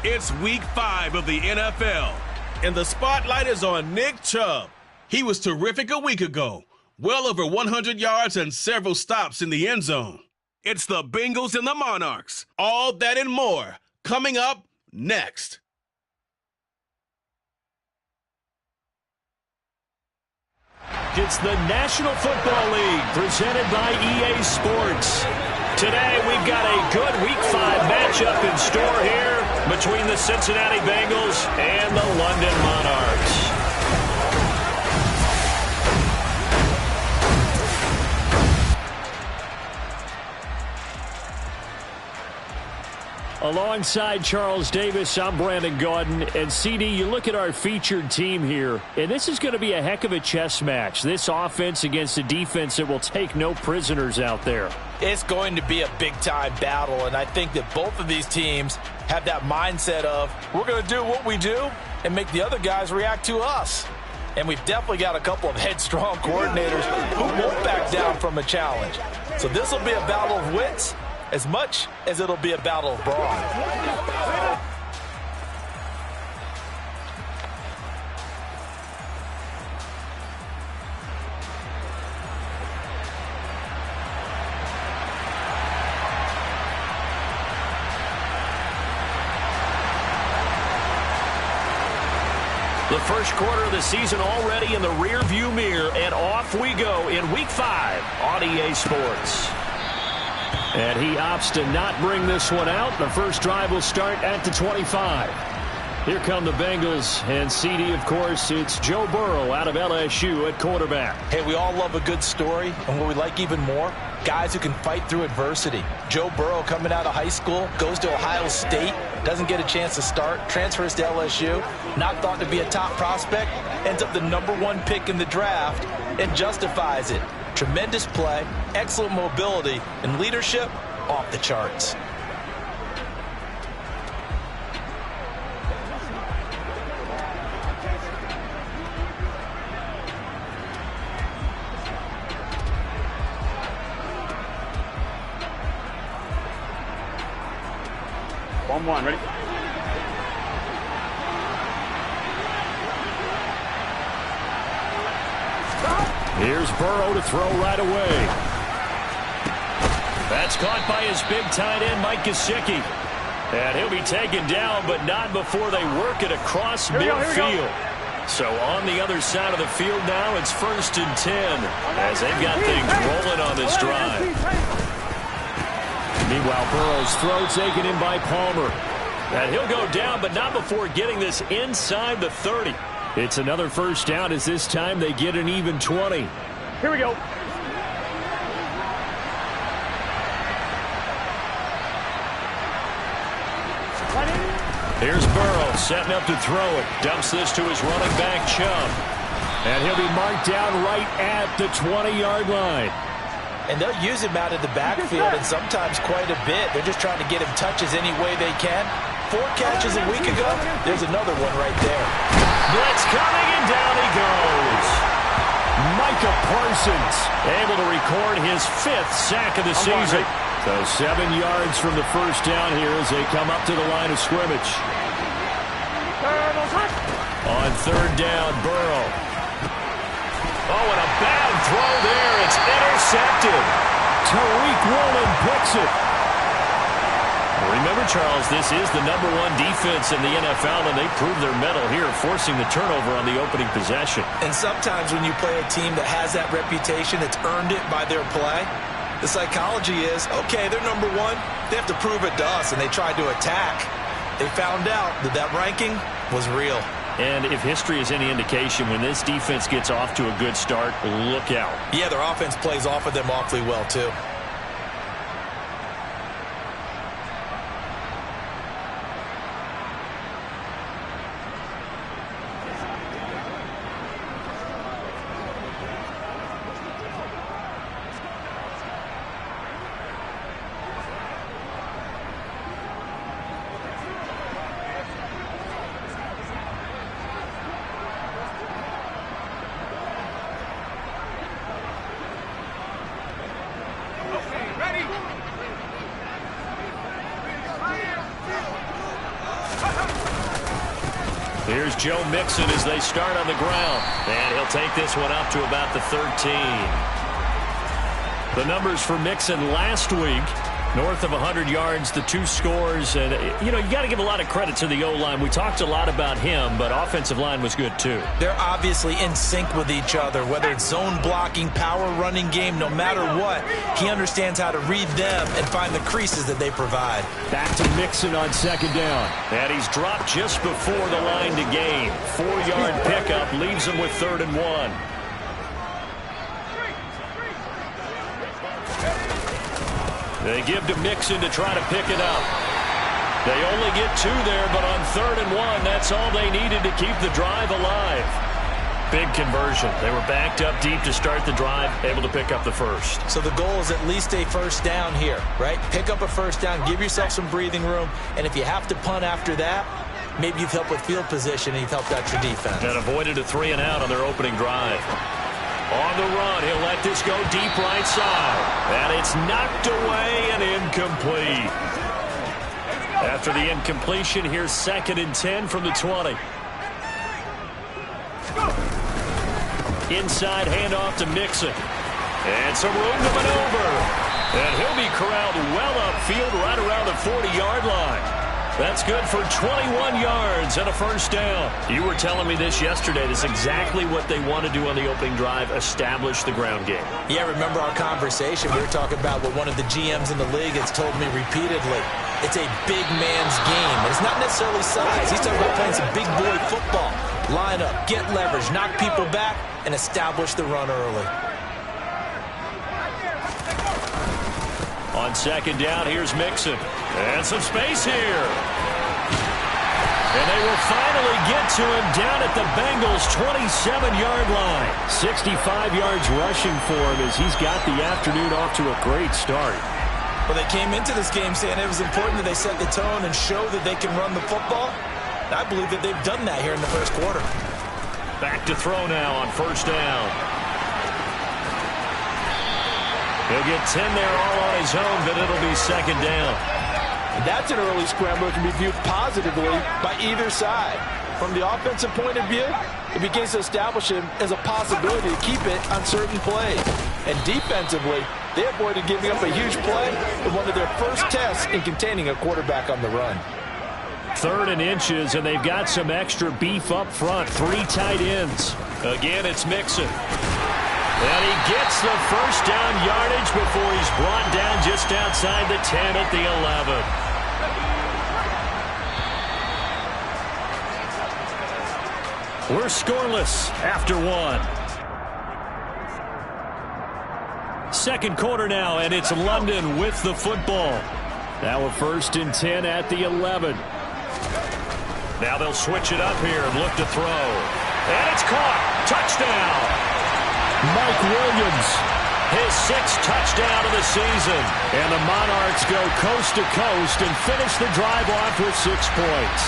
It's week 5 of the NFL, and the spotlight is on Nick Chubb. He was terrific a week ago, well over 100 yards and several stops in the end zone. It's the Bengals and the Monarchs. All that and more coming up next. It's the National Football League presented by EA Sports. Today we've got a good Week 5 matchup in store here between the Cincinnati Bengals and the London Monarchs. Alongside Charles Davis, I'm Brandon Gaudin. And CD, you look at our featured team here, and this is going to be a heck of a chess match. This offense against a defense that will take no prisoners out there. It's going to be a big-time battle, and I think that both of these teams have that mindset of, we're going to do what we do and make the other guys react to us. And we've definitely got a couple of headstrong coordinators who won't back down from a challenge. So this will be a battle of wits as much as it'll be a battle of brawn. The first quarter of the season already in the rear-view mirror, and off we go in Week 5 on EA Sports. And he opts to not bring this one out. The first drive will start at the 25. Here come the Bengals, and CD, of course, it's Joe Burrow out of LSU at quarterback. Hey, we all love a good story, and what we like even more, guys who can fight through adversity. Joe Burrow coming out of high school, goes to Ohio State, doesn't get a chance to start, transfers to LSU, not thought to be a top prospect, ends up the #1 pick in the draft, and justifies it. Tremendous play, excellent mobility, and leadership off the charts. One, ready? Here's Burrow to throw right away. That's caught by his big tight end, Mike Gesicki. And he'll be taken down, but not before they work it across midfield. So on the other side of the field now, it's 1st and 10 as they've got things rolling on this drive. Meanwhile, Burrow's throw taken in by Palmer. And he'll go down, but not before getting this inside the 30. It's another first down as this time they get an even 20. Here we go. Here's Burrow setting up to throw it. Dumps this to his running back, Chubb. And he'll be marked down right at the 20-yard line. And they'll use him out of the backfield, and sometimes quite a bit. They're just trying to get him touches any way they can. 4 catches a week ago. There's another one right there. Blitz coming, and down he goes. Micah Parsons able to record his 5th sack of the season. So 7 yards from the first down here as they come up to the line of scrimmage. On 3rd down, Burrow. Oh, and a bad throw there. It's intercepted. Tariq Woolen picks it. Remember, Charles, this is the #1 defense in the NFL, and they proved their mettle here, forcing the turnover on the opening possession. And sometimes when you play a team that has that reputation, it's earned it by their play. The psychology is, okay, they're #1. They have to prove it to us, and they tried to attack. They found out that that ranking was real. And if history is any indication, when this defense gets off to a good start, look out. Yeah, their offense plays off of them awfully well, too. Here's Joe Mixon as they start on the ground. And he'll take this one up to about the 13. The numbers for Mixon last week, north of 100 yards, the 2 scores. And, you got to give a lot of credit to the O-line. We talked a lot about him, but offensive line was good too. They're obviously in sync with each other, whether it's zone blocking, power running game, no matter what. He understands how to read them and find the creases that they provide. Back to Mixon on second down. And he's dropped just before the line to gain. 4-yard pickup leaves him with 3rd and 1. They give to Mixon to try to pick it up. They only get 2 there, but on 3rd and 1, that's all they needed to keep the drive alive. Big conversion. They were backed up deep to start the drive, able to pick up the first. So the goal is at least a first down here, right? Pick up a first down, give yourself some breathing room, and if you have to punt after that, maybe you've helped with field position and you've helped out your defense. And avoided a 3 and out on their opening drive. On the run, he'll let this go deep right side. And it's knocked away and incomplete. After the incompletion, here's 2nd and 10 from the 20. Inside handoff to Mixon. And some room to maneuver. And he'll be corralled well upfield right around the 40-yard line. That's good for 21 yards and a first down. You were telling me this yesterday. This is exactly what they want to do on the opening drive, establish the ground game. Yeah, remember our conversation? We were talking about what one of the GMs in the league has told me repeatedly. It's a big man's game. And it's not necessarily size. He's talking about playing some big boy football. Line up, get leverage, knock people back, and establish the run early. On second down, here's Mixon. And some space here. And they will finally get to him down at the Bengals' 27-yard line. 65 yards rushing for him as he's got the afternoon off to a great start. Well, they came into this game saying it was important that they set the tone and show that they can run the football. And I believe that they've done that here in the first quarter. Back to throw now on first down. He'll get 10 there all on his own, but it'll be second down. That's an early scramble that can be viewed positively by either side. From the offensive point of view, it begins to establish him as a possibility to keep it on certain plays. And defensively, they avoided giving up a huge play in one of their first tests in containing a quarterback on the run. 3rd and inches, and they've got some extra beef up front. 3 tight ends. Again, it's Mixon. And he gets the first down yardage before he's brought down just outside the 10 at the 11. We're scoreless after 1. Second quarter now, and it's London with the football. Now a 1st and 10 at the 11. Now they'll switch it up here and look to throw. And it's caught. Touchdown. Mike Williams, his 6th touchdown of the season. And the Monarchs go coast to coast and finish the drive off with 6 points.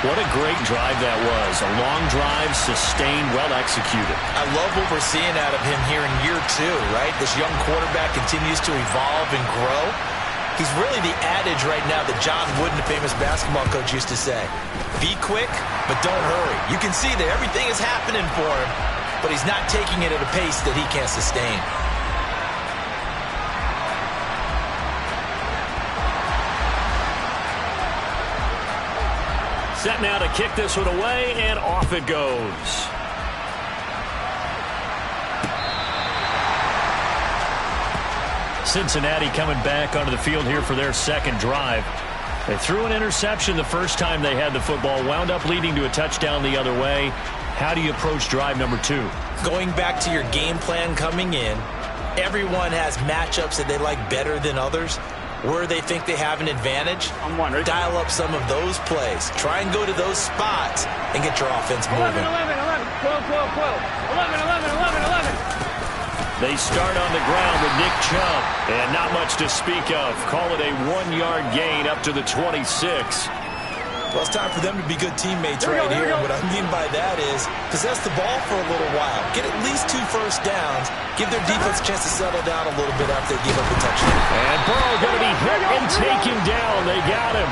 What a great drive that was. A long drive, sustained, well executed. I love what we're seeing out of him here in year 2, right? This young quarterback continues to evolve and grow. He's really the adage right now that John Wooden, the famous basketball coach, used to say. Be quick, but don't hurry. You can see that everything is happening for him, but he's not taking it at a pace that he can't sustain. Set now to kick this one away, and off it goes. Cincinnati coming back onto the field here for their second drive. They threw an interception the first time they had the football, wound up leading to a touchdown the other way. How do you approach drive number 2? Going back to your game plan coming in, everyone has matchups that they like better than others. Where they think they have an advantage, dial up some of those plays. Try and go to those spots and get your offense moving. 11, 12, 12, 12. 11, 11, 11, 11. They start on the ground with Nick Chubb, and not much to speak of. Call it a 1-yard gain up to the 26. Well, it's time for them to be good teammates right here. And what I mean by that is possess the ball for a little while. Get at least 2 first downs. Give their defense a chance to settle down a little bit after they give up the touchdown. And Burrow going to be hit and taken down. They got him.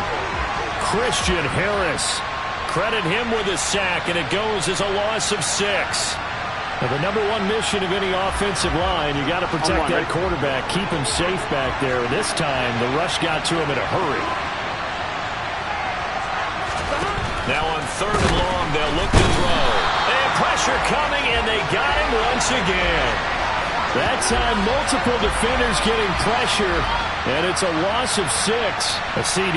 Christian Harris. Credit him with a sack, and it goes as a loss of 6. Now, the number one mission of any offensive line, you got to protect that quarterback, keep him safe back there. This time, the rush got to him in a hurry. Now on 3rd and long, they'll look to throw. And pressure coming, and they got him once again. That time, multiple defenders getting pressure, and it's a loss of 6. A CD,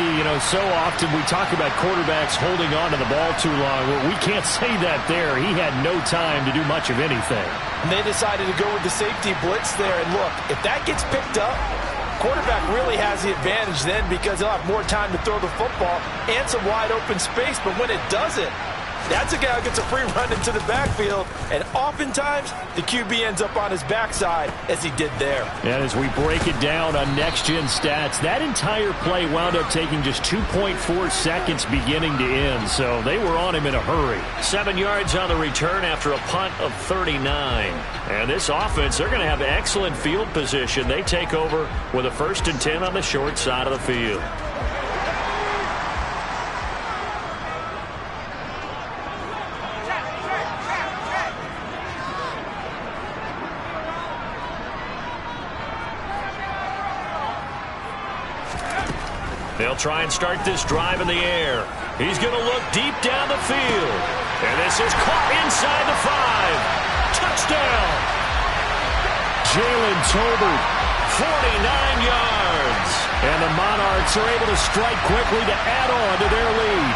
so often we talk about quarterbacks holding on to the ball too long. Well, we can't say that there. He had no time to do much of anything. And they decided to go with the safety blitz there. And look, if that gets picked up, quarterback really has the advantage then because he'll have more time to throw the football and some wide open space. But when it doesn't, that's a guy who gets a free run into the backfield, and oftentimes the QB ends up on his backside as he did there. And as we break it down on next-gen stats, that entire play wound up taking just 2.4 seconds beginning to end, so they were on him in a hurry. 7 yards on the return after a punt of 39. And this offense, they're going to have excellent field position. They take over with a 1st and 10 on the short side of the field. They'll try and start this drive in the air. He's going to look deep down the field. And this is caught inside the 5. Touchdown. Jalen Tolbert, 49 yards. And the Monarchs are able to strike quickly to add on to their lead.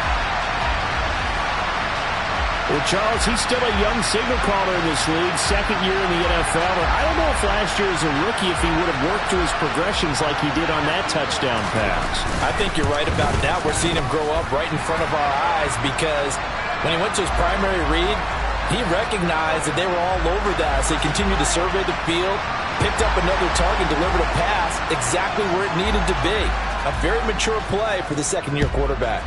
Well, Charles, he's still a young signal caller in this league, 2nd year in the NFL. But I don't know if last year as a rookie if he would have worked through his progressions like he did on that touchdown pass. I think you're right about that. We're seeing him grow up right in front of our eyes because when he went to his primary read, he recognized that they were all over that. So he continued to survey the field, picked up another target, delivered a pass exactly where it needed to be. A very mature play for the 2nd-year quarterback.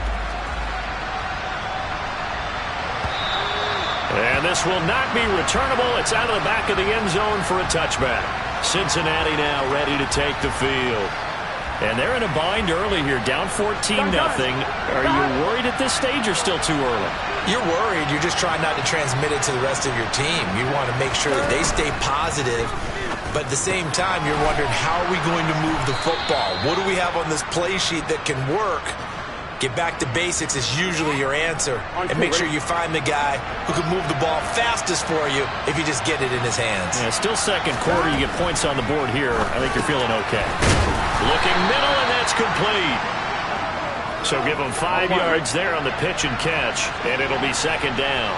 And this will not be returnable. It's out of the back of the end zone for a touchback. Cincinnati now ready to take the field. And they're in a bind early here, down 14-0. Are you worried at this stage or still too early? You're worried. You're just trying not to transmit it to the rest of your team. You want to make sure that they stay positive. But at the same time, you're wondering, how are we going to move the football? What do we have on this play sheet that can work? Get back to basics is usually your answer. And make sure you find the guy who can move the ball fastest for you if you just get it in his hands. Yeah, still 2nd quarter. You get points on the board here. I think you're feeling okay. Looking middle, and that's complete. So give him 5 yards there on the pitch and catch, and it'll be 2nd down.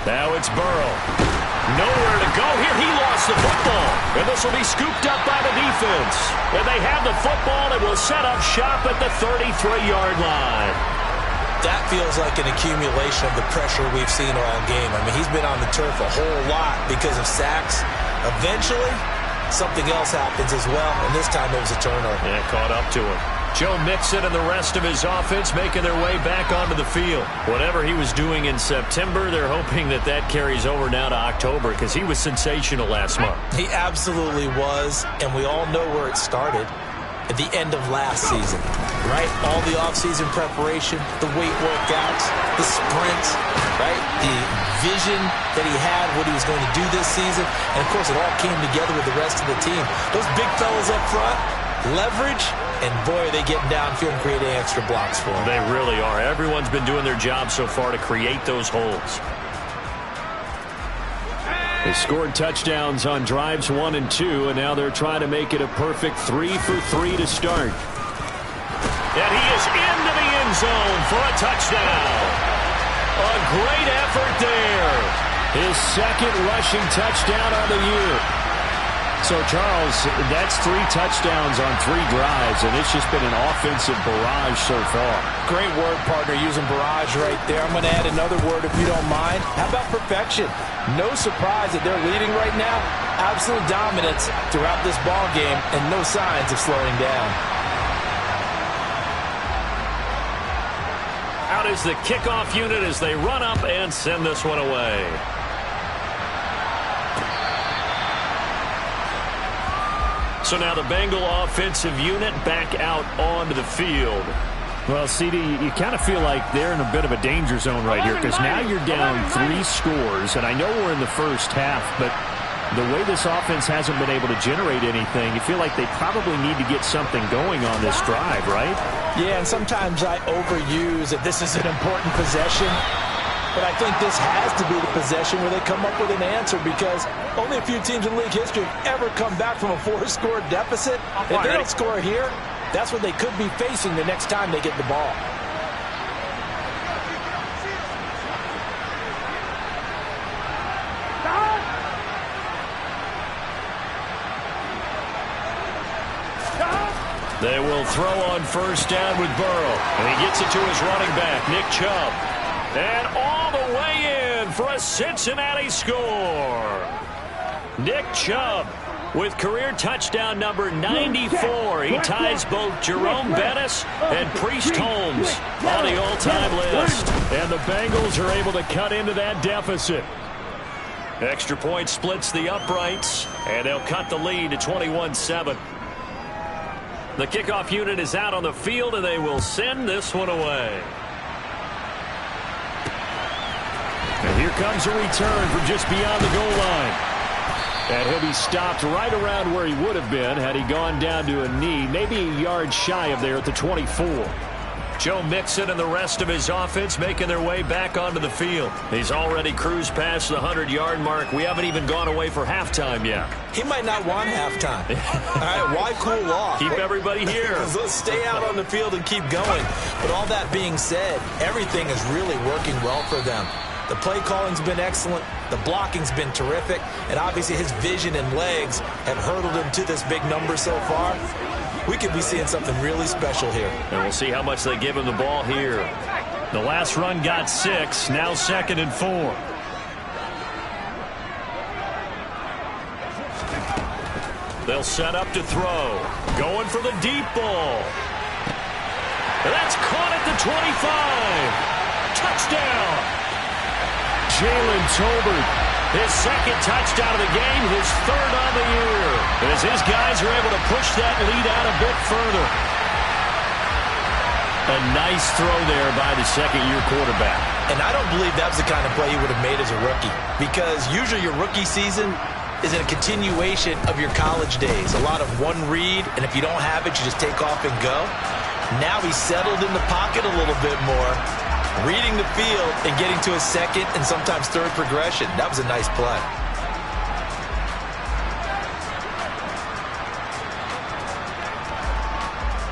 Now it's Burrow. Nowhere to go here. He lost the football. And this will be scooped up by the defense. And they have the football and will set up shop at the 33-yard line. That feels like an accumulation of the pressure we've seen all game. I mean, he's been on the turf a whole lot because of sacks. Eventually, something else happens as well, and this time it was a turnover. Yeah, caught up to him. Joe Mixon and the rest of his offense making their way back onto the field. Whatever he was doing in September, they're hoping that that carries over now to October because he was sensational last month. He absolutely was, and we all know where it started. At the end of last season, right? All the offseason preparation, the weight workouts, the sprints, right? The vision that he had, what he was going to do this season. And, of course, it all came together with the rest of the team. Those big fellas up front, leverage, and, boy, are they getting downfield and creating extra blocks for him. They really are. Everyone's been doing their job so far to create those holes. They scored touchdowns on drives 1 and 2, and now they're trying to make it a perfect 3 for 3 to start. And he is into the end zone for a touchdown. A great effort there. His 2nd rushing touchdown on the year. So, Charles, that's 3 touchdowns on 3 drives, and it's just been an offensive barrage so far. Great word, partner, using barrage right there. I'm going to add another word if you don't mind. How about perfection? No surprise that they're leading right now. Absolute dominance throughout this ball game and no signs of slowing down. Out is the kickoff unit as they run up and send this one away. So So now the Bengal offensive unit back out onto the field. Well, CD, you kind of feel like they're in a bit of a danger zone right here because now you're down 3 scores, and I know we're in the first half, but the way this offense hasn't been able to generate anything, you feel like they probably need to get something going on this drive, right? Yeah, and sometimes I overuse that this is an important possession, but I think this has to be the possession where they come up with an answer because only a few teams in league history have ever come back from a 4-score deficit. If they don't score here, that's what they could be facing the next time they get the ball. They will throw on first down with Burrow. And he gets it to his running back, Nick Chubb. And all the way in for a Cincinnati score. Nick Chubb with career touchdown number 94. He ties both Jerome Bettis and Priest Holmes on the all-time list. And the Bengals are able to cut into that deficit. Extra point splits the uprights, and they'll cut the lead to 21-7. The kickoff unit is out on the field, and they will send this one away. And here comes a return from just beyond the goal line. And he'll be stopped right around where he would have been had he gone down to a knee, maybe a yard shy of there at the 24. Joe Mixon and the rest of his offense making their way back onto the field. He's already cruised past the 100-yard mark. We haven't even gone away for halftime yet. He might not want halftime. All right, why cool off? Keep everybody here. Let's stay out on the field and keep going. But all that being said, everything is really working well for them. The play calling's been excellent. The blocking's been terrific. And obviously his vision and legs have hurdled him to this big number so far. We could be seeing something really special here. And we'll see how much they give him the ball here. The last run got 6. Now 2nd and 4. They'll set up to throw. Going for the deep ball. That's caught at the 25. Touchdown. Jalen Tolbert, his 2nd touchdown of the game, his 3rd on the year. As his guys are able to push that lead out a bit further. A nice throw there by the 2nd-year quarterback. And I don't believe that was the kind of play he would have made as a rookie. Because usually your rookie season is a continuation of your college days. A lot of one read, and if you don't have it, you just take off and go. Now he's settled in the pocket a little bit more, reading the field and getting to a 2nd and sometimes 3rd progression. That was a nice play.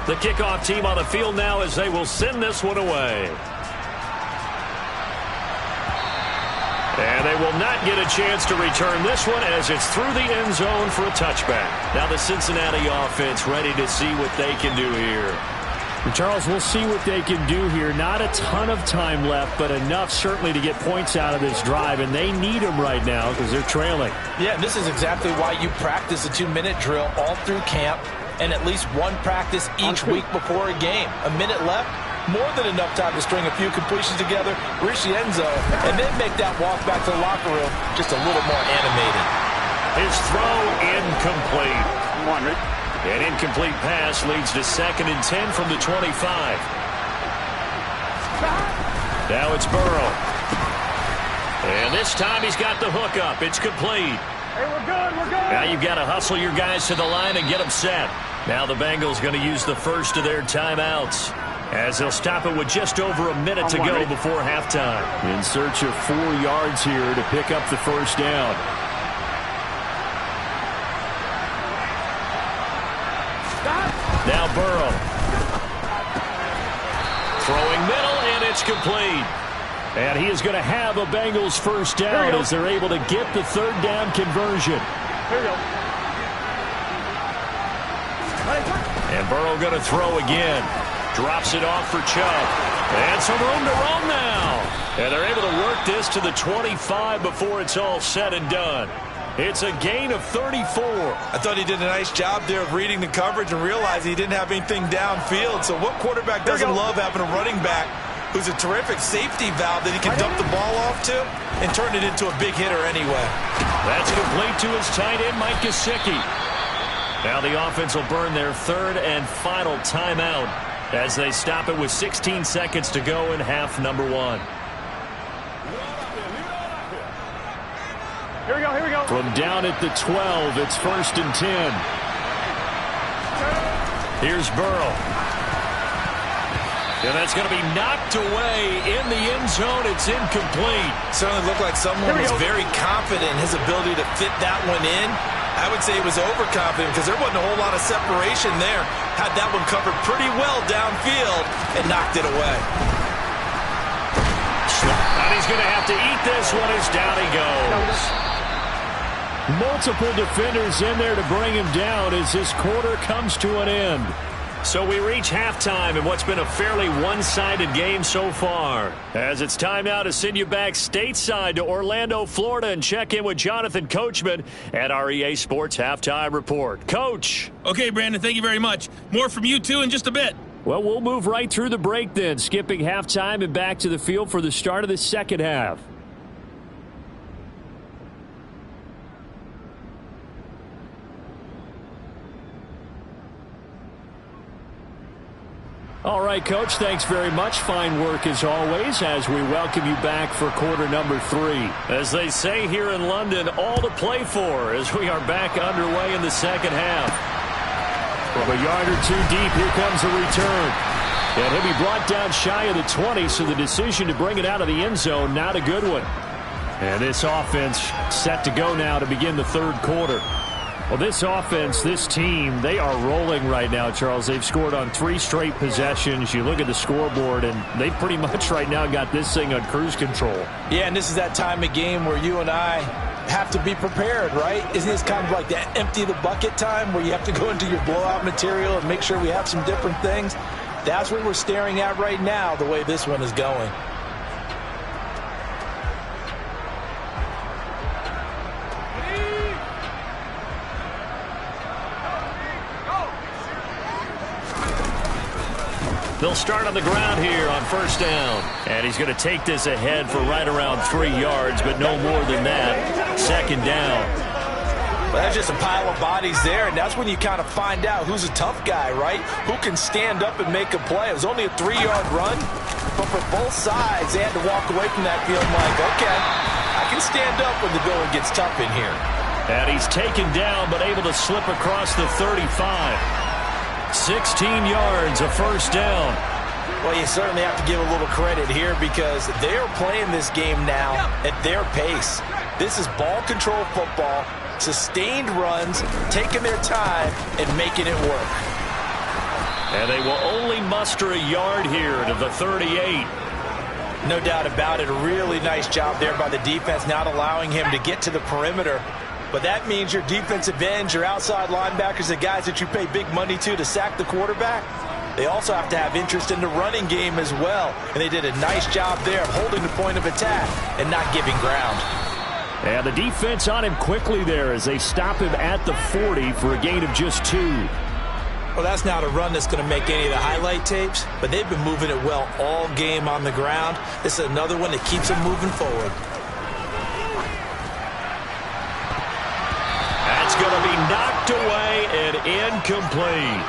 The kickoff team on the field now as they will send this one away. And they will not get a chance to return this one as it's through the end zone for a touchback. Now the Cincinnati offense ready to see what they can do here. And Charles, we'll see what they can do here. Not a ton of time left, but enough certainly to get points out of this drive, and they need them right now because they're trailing. Yeah, and this is exactly why you practice a 2-minute drill all through camp and at least one practice each week before a game. A minute left, more than enough time to string a few completions together, reach the end zone, and then make that walk back to the locker room just a little more animated. His throw incomplete. Come on, Rick. An incomplete pass leads to 2nd and 10 from the 25. Now it's Burrow. And this time he's got the hook up. It's complete. Hey, we're good, we're good. Now you've got to hustle your guys to the line and get them set. Now the Bengals going to use the first of their timeouts as they'll stop it with just over a minute to go before halftime. In search of 4 yards here to pick up the first down. Now Burrow. Throwing middle, and it's complete. And he is going to have a Bengals first down as they're able to get the 3rd down conversion. Here we go. And Burrow going to throw again. Drops it off for Chubb. And some room to roam now. And they're able to work this to the 25 before it's all said and done. It's a gain of 34. I thought he did a nice job there of reading the coverage and realizing he didn't have anything downfield. So what quarterback doesn't love having a running back who's a terrific safety valve that he can dump the ball off to and turn it into a big hitter anyway? That's complete to his tight end, Mike Gesicki. Now the offense will burn their third and final timeout as they stop it with 16 seconds to go in half number 1. Here we go, here we go. From down at the 12, it's 1st and 10. Here's Burrow. And that's going to be knocked away in the end zone. It's incomplete. Certainly looked like someone was very confident in his ability to fit that one in. I would say he was overconfident because there wasn't a whole lot of separation there. Had that one covered pretty well downfield and knocked it away. And he's going to have to eat this one as down he goes. Multiple defenders in there to bring him down as this quarter comes to an end. So we reach halftime in what's been a fairly one-sided game so far. As it's time now to send you back stateside to Orlando, Florida, and check in with Jonathan Coachman at our EA Sports Halftime Report. Coach. Okay, Brandon, thank you very much. More from you two in just a bit. Well, we'll move right through the break then, skipping halftime and back to the field for the start of the second half. All right, Coach, thanks very much. Fine work as always as we welcome you back for quarter number 3. As they say here in London, all to play for as we are back underway in the second half. From a yard or two deep, here comes the return. And he'll be brought down shy of the 20, so the decision to bring it out of the end zone, not a good one. And this offense set to go now to begin the third quarter. Well, this offense, this team, they are rolling right now, Charles. They've scored on 3 straight possessions. You look at the scoreboard, and they pretty much right now got this thing on cruise control. Yeah, and this is that time of game where you and I have to be prepared, right? Isn't this kind of like that empty the bucket time where you have to go into your blowout material and make sure we have some different things? That's what we're staring at right now, the way this one is going. They'll start on the ground here on first down. And he's going to take this ahead for right around 3 yards, but no more than that. Second down. Well, that's just a pile of bodies there, and that's when you kind of find out who's a tough guy, right? Who can stand up and make a play. It was only a 3-yard run, but for both sides, they had to walk away from that feeling like, okay, I can stand up when the going gets tough in here. And he's taken down, but able to slip across the 35. 16 yards, a first down. Well, you certainly have to give a little credit here because they are playing this game now at their pace. This is ball control football, sustained runs, taking their time and making it work. And they will only muster a yard here to the 38. No doubt about it. A really nice job there by the defense, not allowing him to get to the perimeter. But that means your defensive ends, your outside linebackers, the guys that you pay big money to sack the quarterback, they also have to have interest in the running game as well. And they did a nice job there of holding the point of attack and not giving ground. And the defense on him quickly there as they stop him at the 40 for a gain of just 2. Well, that's not a run that's going to make any of the highlight tapes, but they've been moving it well all game on the ground. This is another one that keeps them moving forward. That's going to be knocked away and incomplete.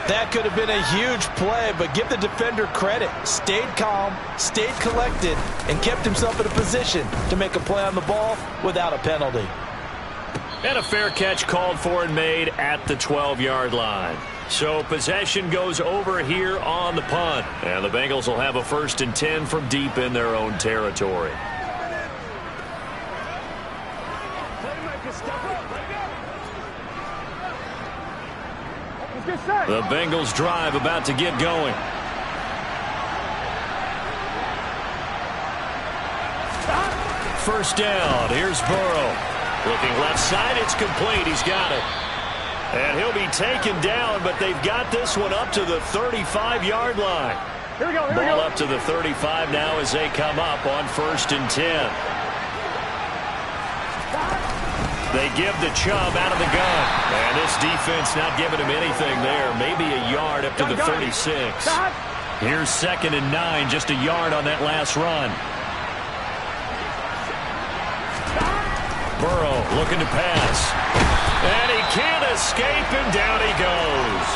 That could have been a huge play, but give the defender credit. Stayed calm, stayed collected, and kept himself in a position to make a play on the ball without a penalty. And a fair catch called for and made at the 12-yard line. So possession goes over here on the punt. And the Bengals will have a 1st and 10 from deep in their own territory. The Bengals drive about to get going. First down. Here's Burrow. Looking left side. It's complete. He's got it. And he'll be taken down, but they've got this one up to the 35-yard line. Here we go, Ball up to the 35 now as they come up on 1st and 10. They give the Chubb out of the gun. And this defense not giving him anything there. Maybe a yard up to the 36. Here's 2nd and 9, just a yard on that last run. Burrow looking to pass. And he can't escape. escape, and down he goes.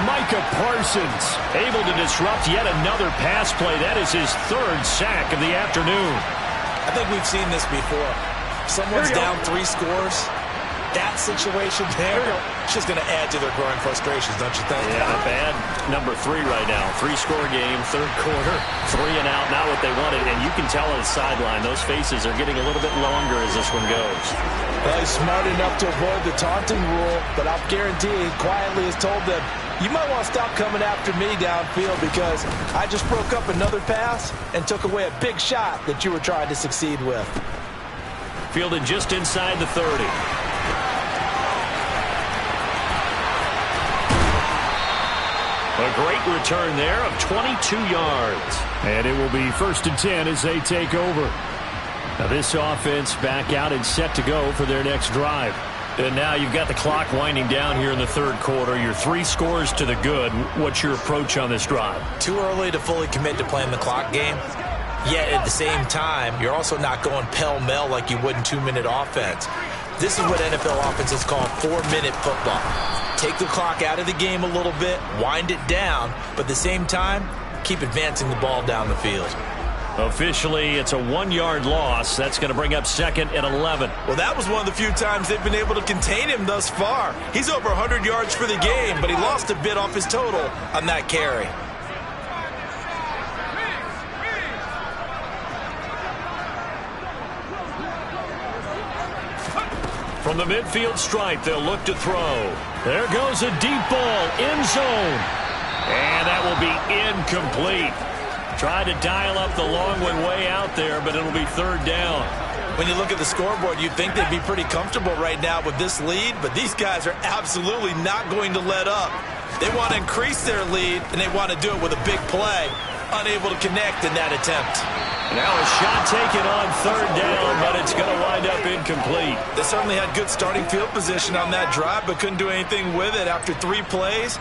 Micah Parsons Able to disrupt yet another pass play. That is his third sack of the afternoon. I think we've seen this before. Someone's down 3 scores. That situation there, it's just going to add to their growing frustrations, don't you think? Yeah, bad number 3 right now. 3-score game, third quarter, 3 and out, not what they wanted. And you can tell on the sideline, those faces are getting a little bit longer as this one goes. Well, he's smart enough to avoid the taunting rule, but I'll guarantee he quietly has told them, you might want to stop coming after me downfield because I just broke up another pass and took away a big shot that you were trying to succeed with. Fielded just inside the 30. A great return there of 22 yards. And it will be 1st and 10 as they take over. Now this offense back out and set to go for their next drive. And now you've got the clock winding down here in the third quarter. You're 3 scores to the good. What's your approach on this drive? Too early to fully commit to playing the clock game. Yet at the same time, you're also not going pell-mell like you would in 2-minute offense. This is what NFL offenses call 4-minute football. Take the clock out of the game a little bit, wind it down, but at the same time, keep advancing the ball down the field. Officially, it's a 1-yard loss. That's going to bring up 2nd and 11. Well, that was one of the few times they've been able to contain him thus far. He's over 100 yards for the game, but he lost a bit off his total on that carry. From the midfield stripe, they'll look to throw. There goes a deep ball, end zone. And that will be incomplete. Tried to dial up the long one way out there, but it'll be 3rd down. When you look at the scoreboard, you'd think they'd be pretty comfortable right now with this lead, but these guys are absolutely not going to let up. They want to increase their lead, and they want to do it with a big play. Unable to connect in that attempt. Now a shot taken on 3rd down, but it's going to wind up incomplete. They certainly had good starting field position on that drive, but couldn't do anything with it after 3 plays.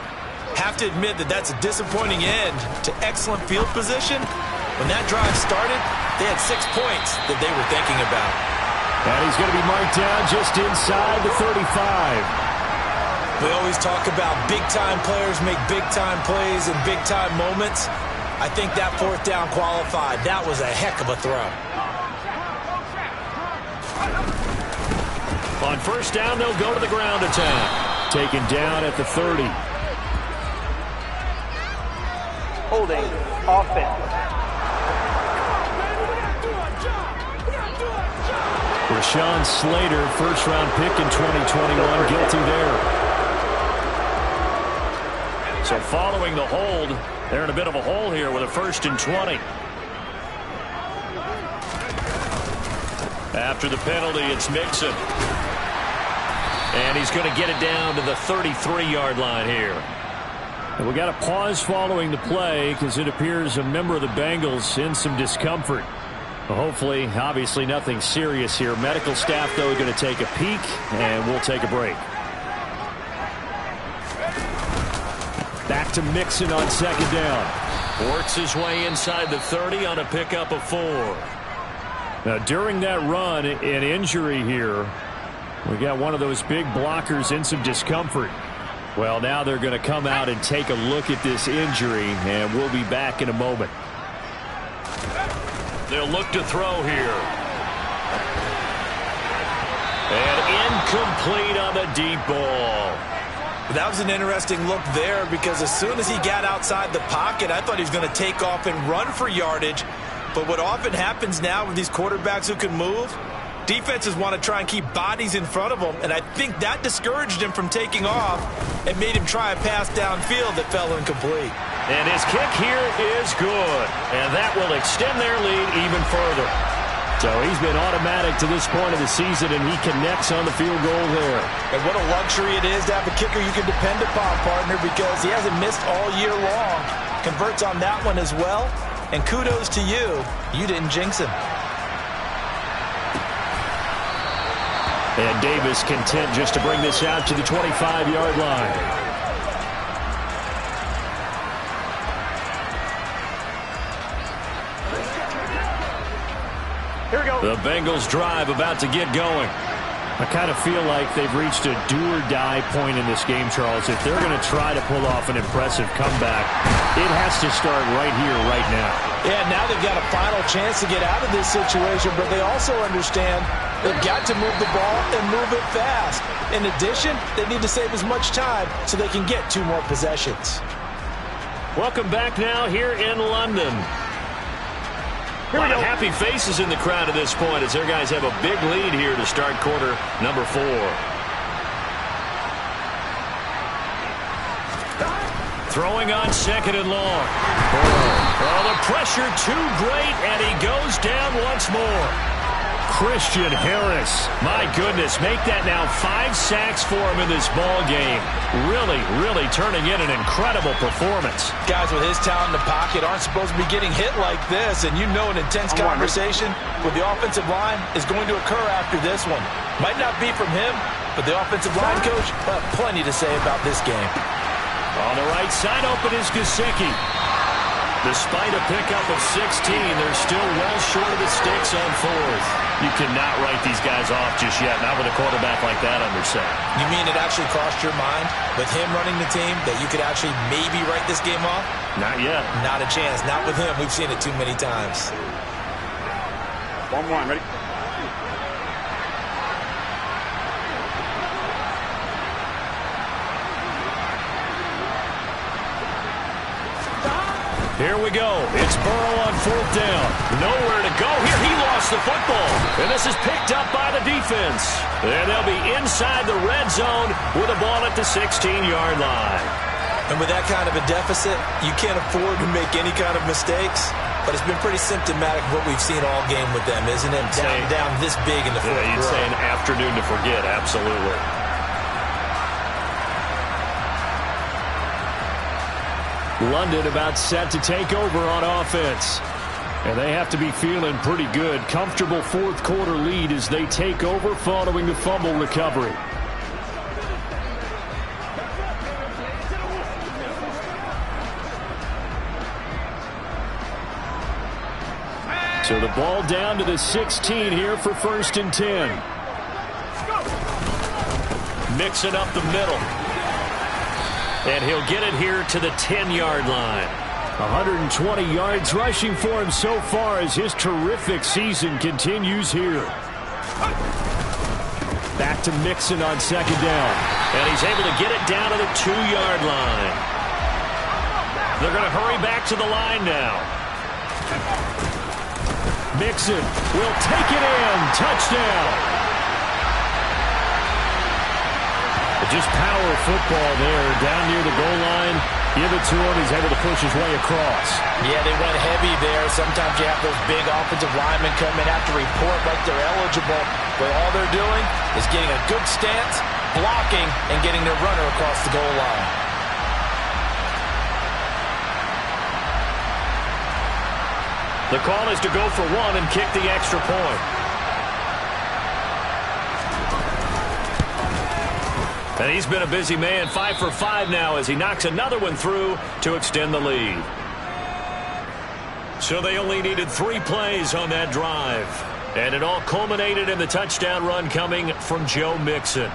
Have to admit that that's a disappointing end to excellent field position. When that drive started, they had 6 points that they were thinking about. And he's going to be marked down just inside the 35. We always talk about big-time players make big-time plays in big-time moments. I think that 4th down qualified. That was a heck of a throw. On 1st down, they'll go to the ground attack. Taken down at the 30. Holding offense. Rashawn Slater, 1st-round pick in 2021, guilty there. So following the hold, they're in a bit of a hole here with a 1st and 20. After the penalty, it's Mixon. And he's going to get it down to the 33-yard line here. And we got a pause following the play because it appears a member of the Bengals in some discomfort. Well, hopefully, obviously nothing serious here. Medical staff, though, going to take a peek, and we'll take a break. Back to Mixon on 2nd down. Works his way inside the 30 on a pickup of 4. Now, during that run, an injury here. We got one of those big blockers in some discomfort. Well, now they're going to come out and take a look at this injury, and we'll be back in a moment. They'll look to throw here. And incomplete on the deep ball. That was an interesting look there because as soon as he got outside the pocket, I thought he was going to take off and run for yardage. But what often happens now with these quarterbacks who can move, defenses want to try and keep bodies in front of them, and I think that discouraged him from taking off and made him try a pass downfield that fell incomplete. And his kick here is good, and that will extend their lead even further. So he's been automatic to this point of the season, and he connects on the field goal there. And what a luxury it is to have a kicker you can depend upon, partner, because he hasn't missed all year long. Converts on that one as well, and kudos to you. You didn't jinx him. And Davis content just to bring this out to the 25-yard line. Here we go. The Bengals drive about to get going. I kind of feel like they've reached a do-or-die point in this game, Charles. If they're going to try to pull off an impressive comeback, it has to start right here, right now. Yeah, now they've got a final chance to get out of this situation, but they also understand they've got to move the ball and move it fast. In addition, they need to save as much time so they can get 2 more possessions. Welcome back now here in London. A lot of happy faces in the crowd at this point as their guys have a big lead here to start quarter number 4. Throwing on 2nd and long. Oh, the pressure too great, and he goes down once more. Christian Harris, my goodness, make that now 5 sacks for him in this ball game. Really, really turning in an incredible performance. Guys with his talent in the pocket aren't supposed to be getting hit like this, and you know an intense conversation with the offensive line is going to occur after this one. Might not be from him, but the offensive line coach, plenty to say about this game. On the right side open is Gesicki. Despite a pickup of 16, they're still well short of the sticks on 4th. You cannot write these guys off just yet, not with a quarterback like that under center. You mean it actually crossed your mind with him running the team that you could actually maybe write this game off? Not yet. Not a chance. Not with him. We've seen it too many times. 1-1, ready? Here we go. It's Burrow on 4th down. Nowhere to go here. He lost the football. And this is picked up by the defense. And they'll be inside the red zone with the ball at the 16-yard line. And with that kind of a deficit, you can't afford to make any kind of mistakes. But it's been pretty symptomatic of what we've seen all game with them, isn't it? Down this big in the fourth. Yeah, you'd say an afternoon to forget. Absolutely. London about set to take over on offense. And they have to be feeling pretty good. Comfortable 4th quarter lead as they take over following the fumble recovery. So the ball down to the 16 here for 1st and 10. Mixing up the middle. And he'll get it here to the 10-yard line. 120 yards rushing for him so far as his terrific season continues here. Back to Mixon on 2nd down. And he's able to get it down to the 2-yard line. They're going to hurry back to the line now. Mixon will take it in. Touchdown. Just power football there down near the goal line. Give it to him. He's able to push his way across. Yeah, they went heavy there. Sometimes you have those big offensive linemen come in, have to report like they're eligible. But all they're doing is getting a good stance, blocking, and getting their runner across the goal line. The call is to go for 1 and kick the extra point. And he's been a busy man, 5 for 5 now as he knocks another one through to extend the lead. So they only needed 3 plays on that drive. And it all culminated in the touchdown run coming from Joe Mixon.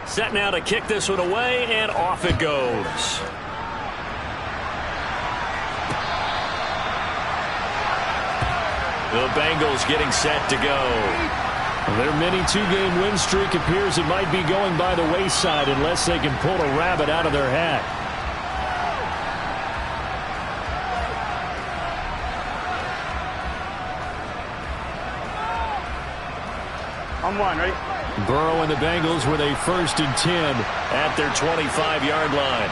Set now to kick this one away, and off it goes. The Bengals getting set to go. Their mini 2-game win streak appears it might be going by the wayside unless they can pull a rabbit out of their hat. On 1, ready? Burrow and the Bengals with a 1st and 10 at their 25-yard line.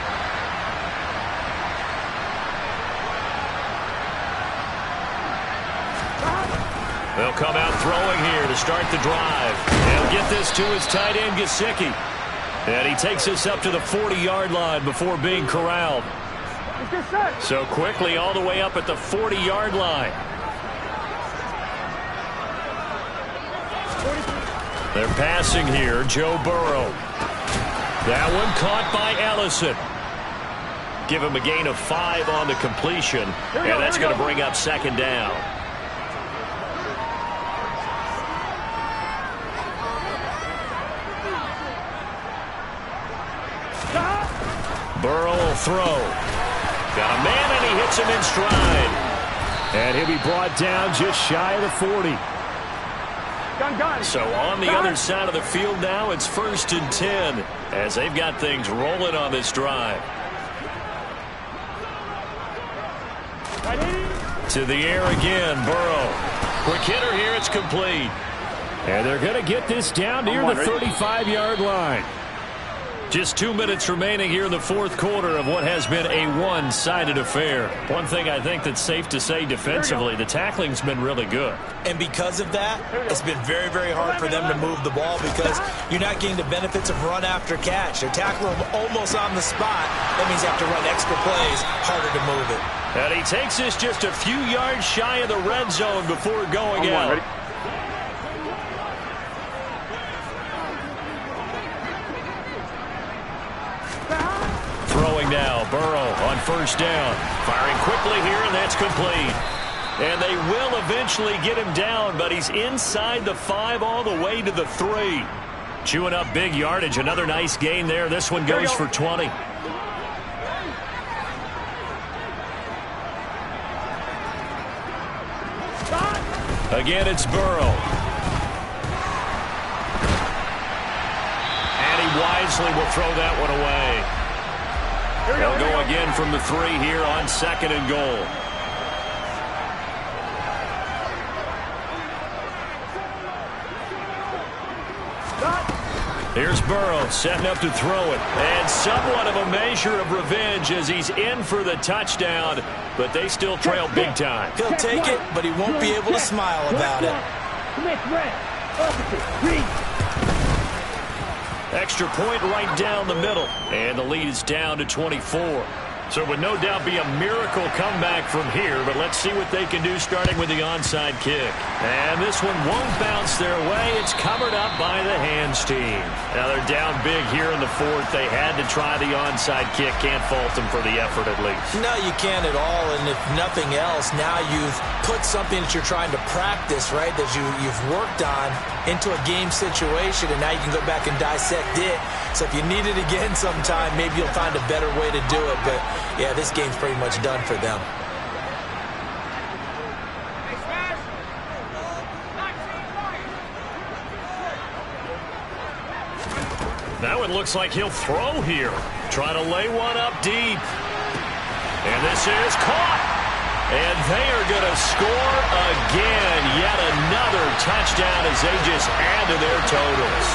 They'll come out throwing here to start the drive. He'll get this to his tight end, Gesicki. And he takes this up to the 40-yard line before being corralled. So quickly all the way up at the 40-yard line. They're passing here, Joe Burrow. That one caught by Ellison. Give him a gain of 5 on the completion. And that's going to bring up 2nd down. Burrow will throw. Got a man, and he hits him in stride. And he'll be brought down just shy of the 40. So on the other side of the field now, it's 1st and 10 as they've got things rolling on this drive. To the air again, Burrow. Quick hitter here, it's complete. And they're going to get this down near the 35-yard line. Just 2 minutes remaining here in the fourth quarter of what has been a one-sided affair. One thing I think that's safe to say defensively, the tackling's been really good. And because of that, it's been very, very hard for them to move the ball because you're not getting the benefits of run after catch. They're tackling them almost on the spot. That means you have to run extra plays, harder to move it. And he takes this just a few yards shy of the red zone before going out. Throwing now, Burrow on 1st down. Firing quickly here, and that's complete. And they will eventually get him down, but he's inside the 5 all the way to the 3. Chewing up big yardage. Another nice gain there. This one goes for 20. Again, it's Burrow. And he wisely will throw that one away. They'll go again from the 3 here on 2nd and goal. Here's Burrow setting up to throw it. And somewhat of a measure of revenge as he's in for the touchdown, but they still trail big time. He'll take it, but he won't be able to smile about it. Extra point right down the middle. And the lead is down to 24. So it would no doubt be a miracle comeback from here, but let's see what they can do starting with the onside kick. And this one won't bounce their way. It's covered up by the hands team. Now they're down big here in the 4th. They had to try the onside kick. Can't fault them for the effort at least. No, you can't at all. And if nothing else, now you've put something that you're trying to practice, right, that you've worked on into a game situation, and now you can go back and dissect it. So if you need it again sometime, maybe you'll find a better way to do it. But, yeah, this game's pretty much done for them. Now it looks like he'll throw here. Trying to lay one up deep. And this is caught. And they are going to score again. Yet another touchdown as they just add to their totals.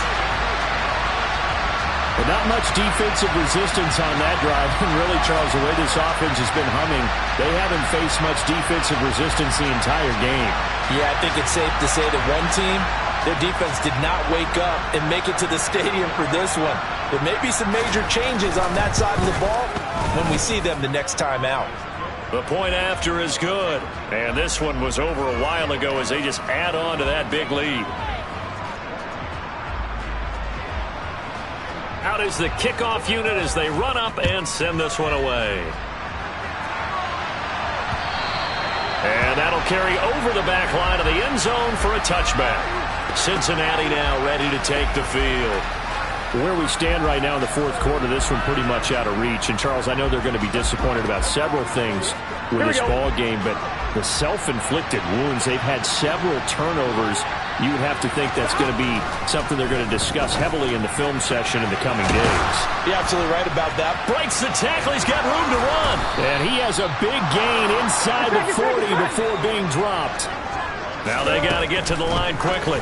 But not much defensive resistance on that drive. And really, Charles, the way this offense has been humming, they haven't faced much defensive resistance the entire game. Yeah, I think it's safe to say that one team, their defense did not wake up and make it to the stadium for this one. There may be some major changes on that side of the ball when we see them the next time out. The point after is good. And this one was over a while ago as they just add on to that big lead. Out is the kickoff unit as they run up and send this one away. And that'll carry over the back line of the end zone for a touchback. Cincinnati now ready to take the field. Where we stand right now in the fourth quarter, this one pretty much out of reach. And, Charles, I know they're going to be disappointed about several things with this ball game, but the self-inflicted wounds, they've had several turnovers. You would have to think that's going to be something they're going to discuss heavily in the film session in the coming days. You're absolutely right about that. Breaks the tackle. He's got room to run. And he has a big gain inside the 40 before being dropped. Now they got to get to the line quickly.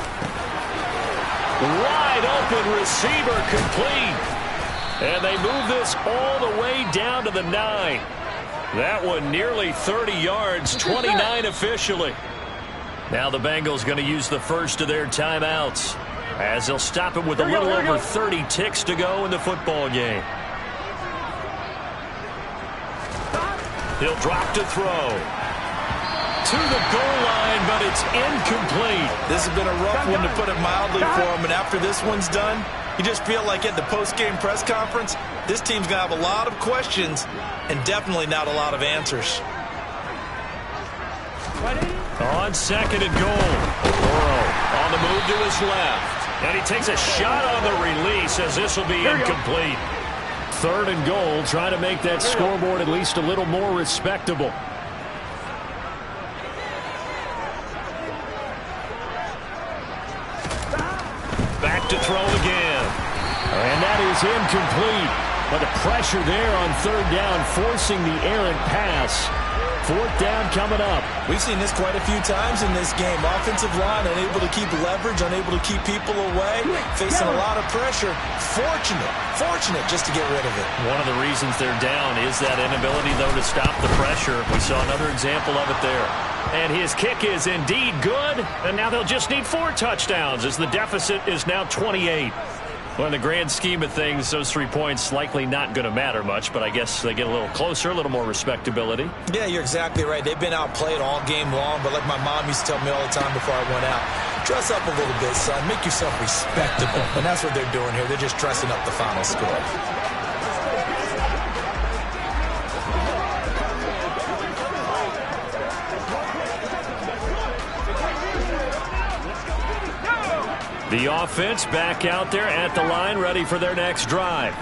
Wide open receiver complete. And they move this all the way down to the 9. That one nearly 30 yards, 29 officially. Now the Bengals going to use the first of their timeouts as they'll stop it with a little over 30 ticks to go in the football game. He'll drop to throw. To the goal line, but it's incomplete. This has been a rough one, to put it mildly, for him. And after this one's done, you just feel like at the post-game press conference, this team's going to have a lot of questions and definitely not a lot of answers. On 2nd and goal. Burrow on the move to his left. And he takes a shot on the release as this will be incomplete. 3rd and goal, trying to make that scoreboard at least a little more respectable. Back to throw again. And that is incomplete. But the pressure there on 3rd down, forcing the errant pass. 4th down coming up. We've seen this quite a few times in this game. Offensive line unable to keep leverage, unable to keep people away, facing a lot of pressure. Fortunate just to get rid of it. One of the reasons they're down is that inability, though, to stop the pressure. We saw another example of it there. And his kick is indeed good. And now they'll just need 4 touchdowns as the deficit is now 28. Well, in the grand scheme of things, those 3 points likely not going to matter much, but I guess they get a little closer, a little more respectability. Yeah, you're exactly right. They've been outplayed all game long, but like my mom used to tell me all the time before I went out, dress up a little bit, son. Make yourself respectable. And that's what they're doing here. They're just dressing up the final score. The offense back out there at the line, ready for their next drive.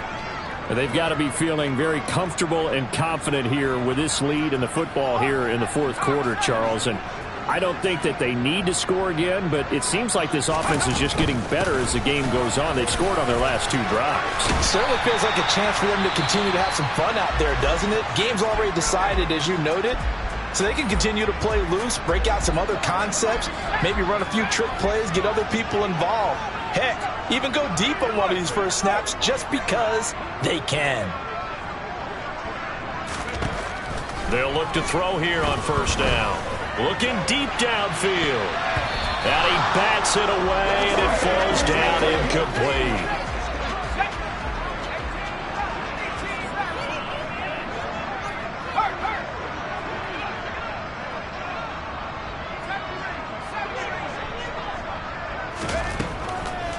They've got to be feeling very comfortable and confident here with this lead in the football here in the 4th quarter, Charles. And I don't think that they need to score again, but it seems like this offense is just getting better as the game goes on. They've scored on their last 2 drives. Certainly feels like a chance for them to continue to have some fun out there, doesn't it? Game's already decided, as you noted. So they can continue to play loose, break out some other concepts, maybe run a few trick plays, get other people involved. Heck, even go deep on one of these first snaps just because they can. They'll look to throw here on 1st down. Looking deep downfield. And he bats it away, and it falls down incomplete.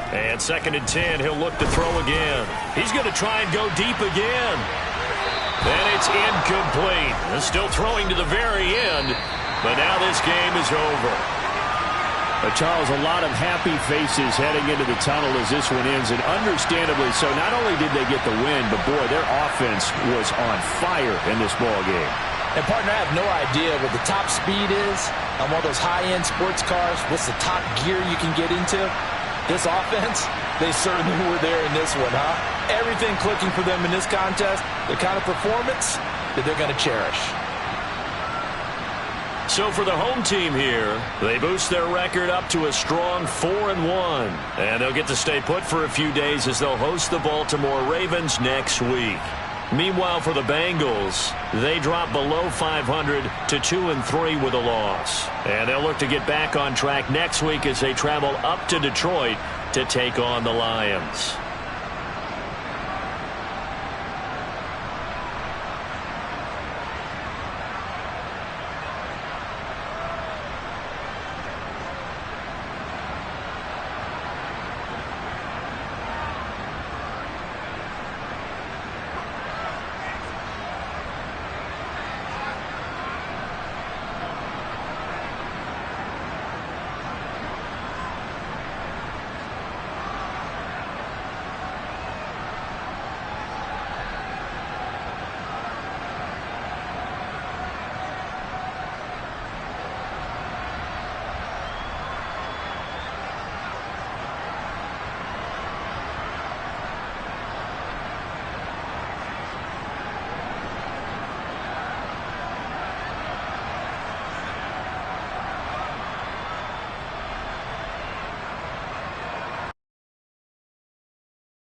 And 2nd and 10, he'll look to throw again. He's going to try and go deep again. And it's incomplete. They're still throwing to the very end, but now this game is over. Charles, a lot of happy faces heading into the tunnel as this one ends, and understandably so. Not only did they get the win, but boy, their offense was on fire in this ball game. And partner, I have no idea what the top speed is on one of those high-end sports cars. What's the top gear you can get into? This offense, they certainly were there in this one, huh? Everything clicking for them in this contest, the kind of performance that they're going to cherish. So for the home team here, they boost their record up to a strong 4-1. And they'll get to stay put for a few days as they'll host the Baltimore Ravens next week. Meanwhile, for the Bengals, they drop below 500 to 2-3 with a loss. And they'll look to get back on track next week as they travel up to Detroit to take on the Lions.